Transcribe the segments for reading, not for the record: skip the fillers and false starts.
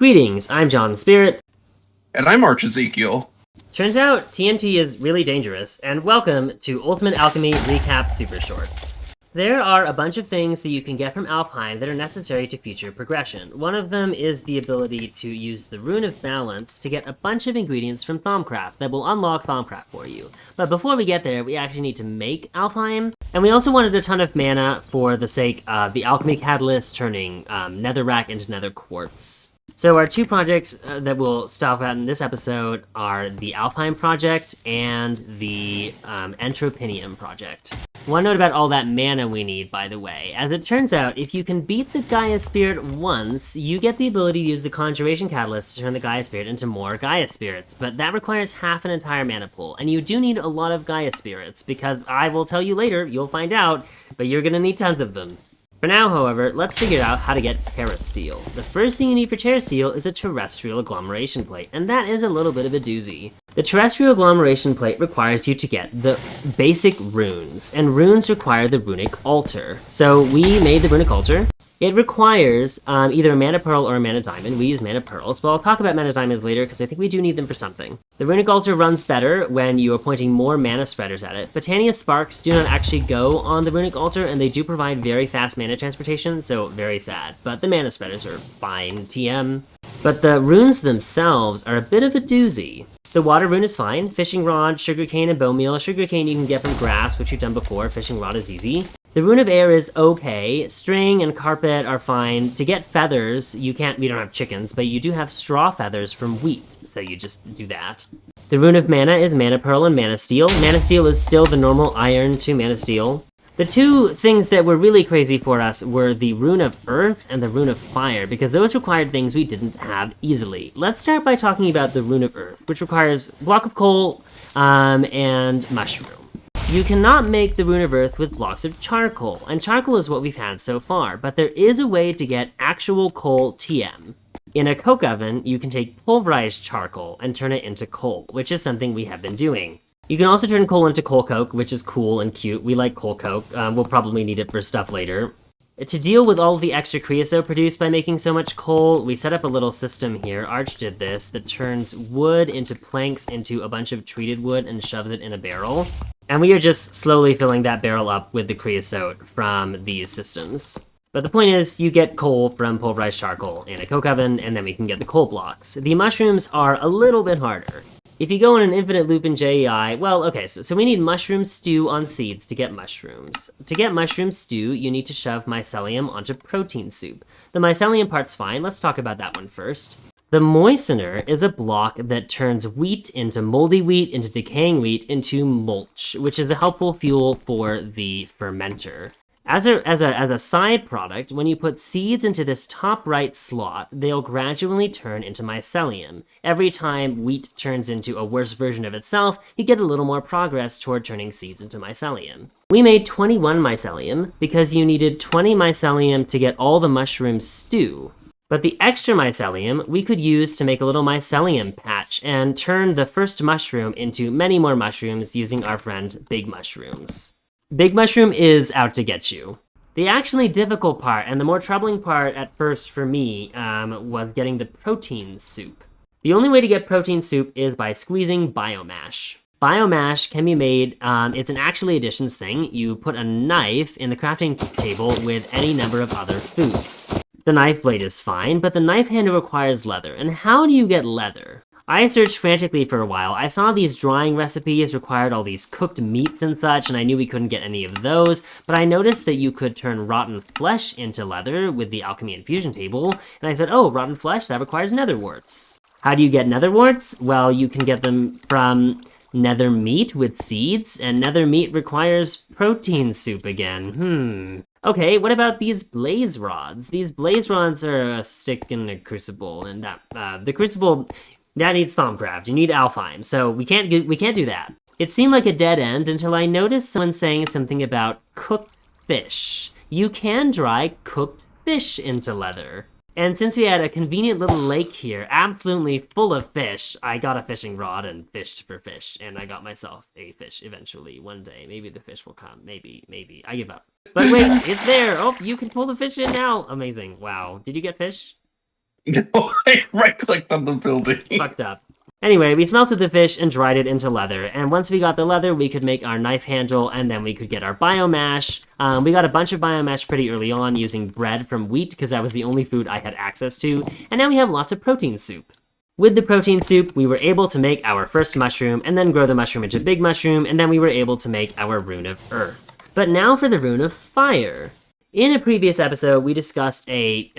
Greetings, I'm John the Spirit. And I'm Arch Ezekiel. Turns out TNT is really dangerous, and welcome to Ultimate Alchemy Recap Supershorts. There are a bunch of things that you can get from Alfheim that are necessary to future progression. One of them is the ability to use the Rune of Balance to get a bunch of ingredients from Thaumcraft that will unlock Thaumcraft for you. But before we get there, we actually need to make Alfheim, and we also wanted a ton of mana for the sake of the Alchemy Catalyst turning netherrack into nether quartz. So our two projects that we'll stop at in this episode are the Alfheim project and the entropinnyum project. One note about all that mana we need, by the way. As it turns out, if you can beat the Gaia Spirit once, you get the ability to use the Conjuration Catalyst to turn the Gaia Spirit into more Gaia Spirits, but that requires half an entire mana pool, and you do need a lot of Gaia Spirits, because I will tell you later, you'll find out, but you're gonna need tons of them. For now, however, let's figure out how to get Terra Steel. The first thing you need for Terra Steel is a terrestrial agglomeration plate, and that is a little bit of a doozy. The terrestrial agglomeration plate requires you to get the basic runes, and runes require the runic altar. So we made the runic altar. It requires either a mana pearl or a mana diamond. We use mana pearls, but I'll talk about mana diamonds later because I think we do need them for something. The runic altar runs better when you are pointing more mana spreaders at it. Botania sparks do not actually go on the runic altar, and they do provide very fast mana transportation, so very sad. But the mana spreaders are fine, TM. But the runes themselves are a bit of a doozy. The water rune is fine. Fishing rod, sugarcane, and bone meal. Sugarcane you can get from grass, which you've done before. Fishing rod is easy. The rune of air is okay. String and carpet are fine. To get feathers, we don't have chickens, but you do have straw feathers from wheat, so you just do that. The rune of mana is mana pearl and mana steel. Mana steel is still the normal iron to mana steel. The two things that were really crazy for us were the rune of earth and the rune of fire, because those required things we didn't have easily. Let's start by talking about the rune of earth, which requires block of coal and mushroom. You cannot make the rune of earth with blocks of charcoal, and charcoal is what we've had so far, but there is a way to get actual coal TM. In a coke oven, you can take pulverized charcoal and turn it into coal, which is something we have been doing. You can also turn coal into coal coke, which is cool and cute. We like coal coke. We'll probably need it for stuff later. To deal with all of the extra creosote produced by making so much coal, we set up a little system here, Arch did this, that turns wood into planks into a bunch of treated wood and shoves it in a barrel. And we are just slowly filling that barrel up with the creosote from these systems. But the point is, you get coal from pulverized charcoal in a coke oven, and then we can get the coal blocks. The mushrooms are a little bit harder. If you go in an infinite loop in JEI, well, okay, so we need mushroom stew on seeds to get mushrooms. To get mushroom stew, you need to shove mycelium onto protein soup. The mycelium part's fine, let's talk about that one first. The moistener is a block that turns wheat into moldy wheat, into decaying wheat, into mulch, which is a helpful fuel for the fermenter. As a side product, when you put seeds into this top right slot, they'll gradually turn into mycelium. Every time wheat turns into a worse version of itself, you get a little more progress toward turning seeds into mycelium. We made 21 mycelium because you needed 20 mycelium to get all the mushroom stew. But the extra mycelium we could use to make a little mycelium patch and turn the first mushroom into many more mushrooms using our friend Big Mushrooms. Big Mushroom is out to get you. The actually difficult part, and the more troubling part at first for me, was getting the protein soup. The only way to get protein soup is by squeezing biomash. Biomash can be made, it's an actually additions thing. You put a knife in the crafting table with any number of other foods. The knife blade is fine, but the knife handle requires leather. And how do you get leather? I searched frantically for a while. I saw these drying recipes required all these cooked meats and such, and I knew we couldn't get any of those, but I noticed that you could turn rotten flesh into leather with the alchemy infusion table, and I said, oh, rotten flesh, that requires nether warts. How do you get nether warts? Well, you can get them from nether meat with seeds, and nether meat requires protein soup again. Okay, what about these blaze rods? These blaze rods are a stick in a crucible, and the crucible, that needs Thaumcraft. You need Alfheim, so we can't do that. It seemed like a dead end until I noticed someone saying something about cooked fish. You can dry cooked fish into leather. And since we had a convenient little lake here, absolutely full of fish, I got a fishing rod and fished for fish, and I got myself a fish eventually one day. Maybe the fish will come. Maybe. I give up. But wait, it's there. Oh, you can pull the fish in now. Amazing. Wow. Did you get fish? No, I right-clicked on the building. Fucked up. Anyway, we smelted the fish and dried it into leather, and once we got the leather, we could make our knife handle, and then we could get our biomash. We got a bunch of biomash pretty early on using bread from wheat, because that was the only food I had access to, and now we have lots of protein soup. With the protein soup, we were able to make our first mushroom, and then grow the mushroom into big mushroom, and then we were able to make our rune of earth. But now for the rune of fire. In a previous episode, we discussed a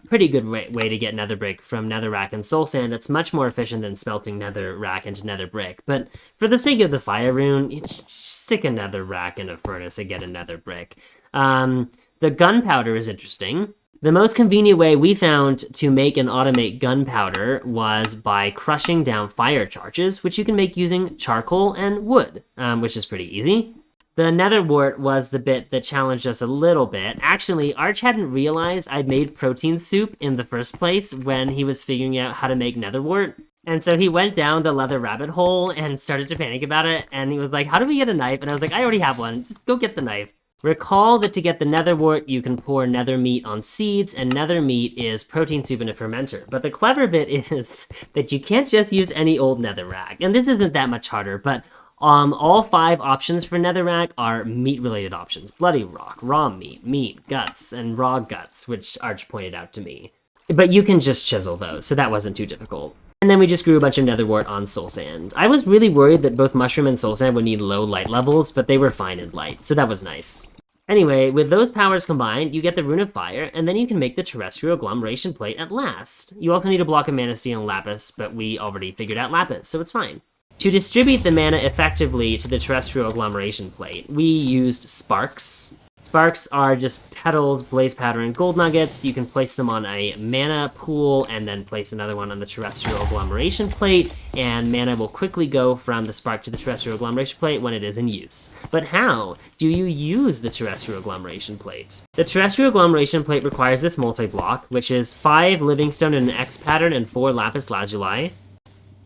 pretty good way to get netherbrick from netherrack and soul sand that's much more efficient than smelting netherrack into netherbrick. But for the sake of the fire rune, you stick a netherrack in a furnace and get a netherbrick. The gunpowder is interesting. The most convenient way we found to make and automate gunpowder was by crushing down fire charges, which you can make using charcoal and wood, which is pretty easy. The nether wart was the bit that challenged us a little bit. Actually, Arch hadn't realized I'd made protein soup in the first place when he was figuring out how to make nether wart. And so he went down the leather rabbit hole and started to panic about it. And he was like, how do we get a knife? And I was like, I already have one. Just go get the knife. Recall that to get the nether wart, you can pour nether meat on seeds, and nether meat is protein soup in a fermenter. But the clever bit is that you can't just use any old netherrack. And this isn't that much harder, but all 5 options for netherrack are meat-related options. Bloody rock, raw meat, guts, and raw guts, which Arch pointed out to me. But you can just chisel those, so that wasn't too difficult. And then we just grew a bunch of netherwort on soul sand. I was really worried that both mushroom and soul sand would need low light levels, but they were fine in light, so that was nice. Anyway, with those powers combined, you get the Rune of Fire, and then you can make the Terrestrial Agglomeration Plate at last. You also need a block of mana steel and lapis, but we already figured out lapis, so it's fine. To distribute the mana effectively to the Terrestrial Agglomeration Plate, we used sparks. Sparks are just petals, blaze powder, and gold nuggets. You can place them on a mana pool and then place another one on the Terrestrial Agglomeration Plate, and mana will quickly go from the spark to the Terrestrial Agglomeration Plate when it is in use. But how do you use the Terrestrial Agglomeration Plate? The Terrestrial Agglomeration Plate requires this multi-block, which is 5 livingstone in an X pattern and 4 lapis lazuli.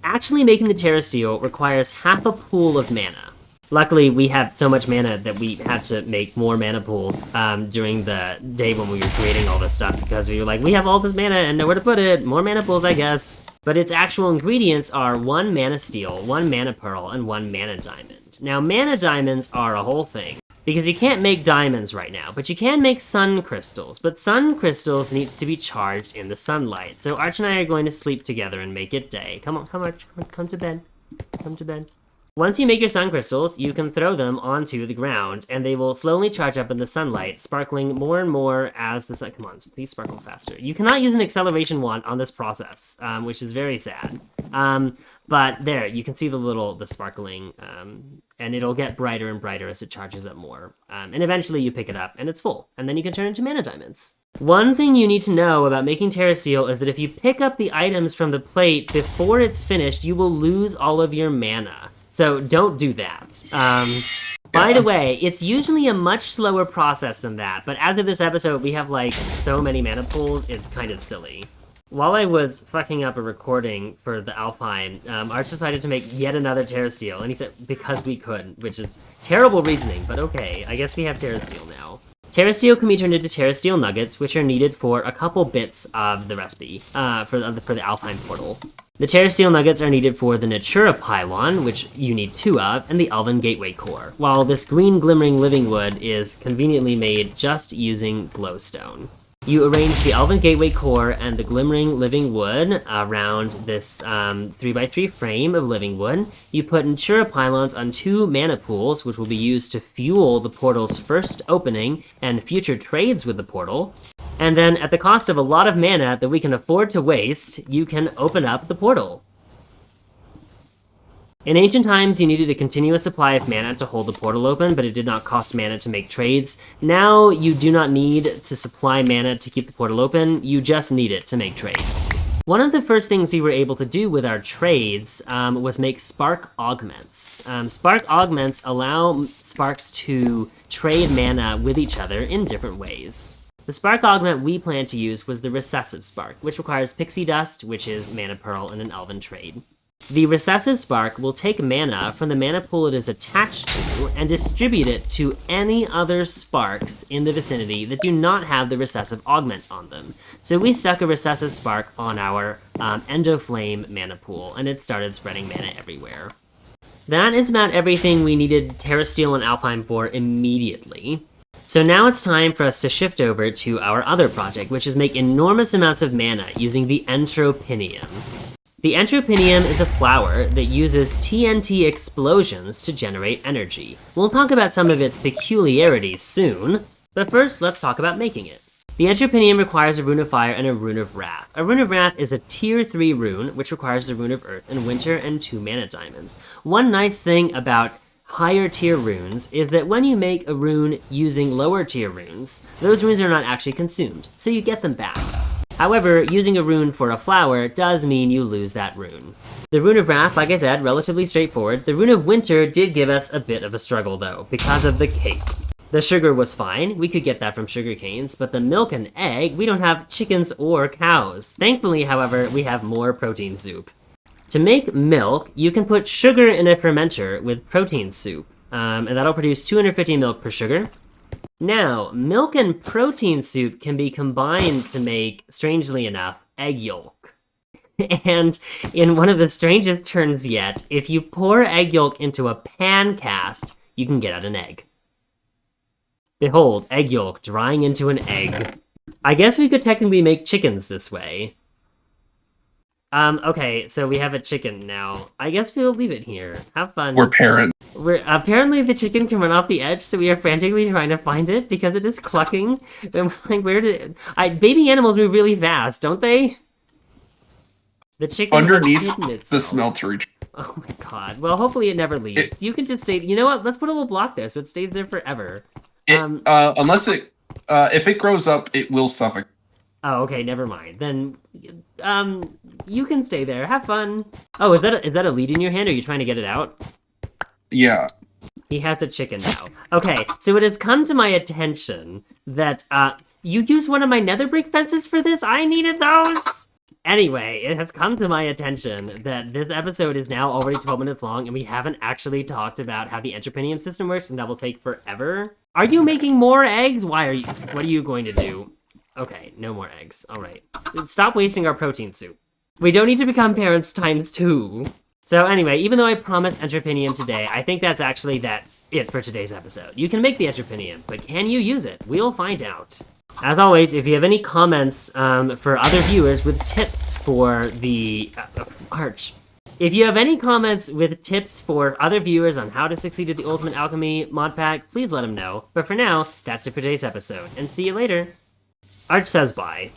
Actually making the terrasteel requires half a pool of mana. Luckily, we have so much mana that we had to make more mana pools during the day when we were creating all this stuff, because we were like, we have all this mana and nowhere to put it. More mana pools, I guess. But its actual ingredients are 1 mana steel, 1 mana pearl, and 1 mana diamond. Now, mana diamonds are a whole thing, because you can't make diamonds right now, but you can make sun crystals. But sun crystals needs to be charged in the sunlight. So Arch and I are going to sleep together and make it day. Come on, Arch, come to bed. Come to bed. Once you make your sun crystals, you can throw them onto the ground, and they will slowly charge up in the sunlight, sparkling more and more as the sun... Come on, please sparkle faster. You cannot use an acceleration wand on this process, which is very sad. But there, you can see the sparkling, and it'll get brighter and brighter as it charges up more. And eventually you pick it up, and it's full, and then you can turn it into mana diamonds. One thing you need to know about making terrasteel is that if you pick up the items from the plate before it's finished, you will lose all of your mana. So don't do that. By the way, it's usually a much slower process than that, but as of this episode, we have like so many mana pools, it's kind of silly. While I was fucking up a recording for the Alfheim, Arch decided to make yet another terrasteel, and he said because we could, which is terrible reasoning, but okay, I guess we have terrasteel now. Terrasteel can be turned into terrasteel nuggets, which are needed for a couple bits of the recipe for the Alfheim portal. The terrasteel nuggets are needed for the Natura pylon, which you need 2 of, and the Elven gateway core, while this green glimmering living wood is conveniently made just using glowstone. You arrange the Elven gateway core and the glimmering living wood around this 3x3 frame of living wood. You put Natura pylons on 2 mana pools, which will be used to fuel the portal's first opening and future trades with the portal. And then, at the cost of a lot of mana that we can afford to waste, you can open up the portal. In ancient times, you needed a continuous supply of mana to hold the portal open, but it did not cost mana to make trades. Now, you do not need to supply mana to keep the portal open, you just need it to make trades. One of the first things we were able to do with our trades was make spark augments. Spark augments allow sparks to trade mana with each other in different ways. The spark augment we planned to use was the recessive spark, which requires pixie dust, which is mana pearl and an elven trade. The recessive spark will take mana from the mana pool it is attached to and distribute it to any other sparks in the vicinity that do not have the recessive augment on them. So we stuck a recessive spark on our Endoflame mana pool, and it started spreading mana everywhere. That is about everything we needed Terrasteel and Alfheim for immediately. So now it's time for us to shift over to our other project, which is make enormous amounts of mana using the entropinnyum. The entropinnyum is a flower that uses TNT explosions to generate energy. We'll talk about some of its peculiarities soon, but first let's talk about making it. The entropinnyum requires a rune of fire and a rune of wrath. A rune of wrath is a tier 3 rune, which requires a rune of earth and winter and 2 mana diamonds. One nice thing about higher tier runes is that when you make a rune using lower tier runes, those runes are not actually consumed, so you get them back. However, using a rune for a flower does mean you lose that rune. The rune of wrath, like I said, relatively straightforward. The rune of winter did give us a bit of a struggle though, because of the cake. The sugar was fine, we could get that from sugar canes, but the milk and egg, we don't have chickens or cows. Thankfully, however, we have more protein soup. To make milk, you can put sugar in a fermenter with protein soup, and that'll produce 250 milk per sugar. Now, milk and protein soup can be combined to make, strangely enough, egg yolk. And in one of the strangest turns yet, if you pour egg yolk into a pan cast, you can get out an egg. Behold, egg yolk drying into an egg. I guess we could technically make chickens this way. Okay, so we have a chicken now. I guess we'll leave it here. Have fun. We're parents. Apparently the chicken can run off the edge, so we are frantically trying to find it because it is clucking. And like, where did it... baby animals move really fast, don't they? The chicken Underneath has hidden the itself. smeltery. Oh my god. Well, hopefully it never leaves. You can just stay... You know what? Let's put a little block there so it stays there forever. Unless it... if it grows up, it will suffocate. Oh, okay, never mind. Then, you can stay there. Have fun. Oh, is that a lead in your hand? Or are you trying to get it out? Yeah. He has a chicken now. Okay, so it has come to my attention that, you used one of my nether brick fences for this? I needed those! Anyway, it has come to my attention that this episode is now already 12 minutes long, and we haven't actually talked about how the entropinnyum system works, and that will take forever. Are you making more eggs? What are you going to do? Okay, no more eggs. All right. Stop wasting our protein soup. We don't need to become parents times 2. So anyway, even though I promised entropinnyum today, I think that's actually it for today's episode. You can make the entropinnyum, but can you use it? We'll find out. As always, if you have any comments for other viewers with tips for the... Arch. If you have any comments with tips for other viewers on how to succeed at the Ultimate Alchemy mod pack, please let them know. But for now, that's it for today's episode, and see you later. Arch says bye.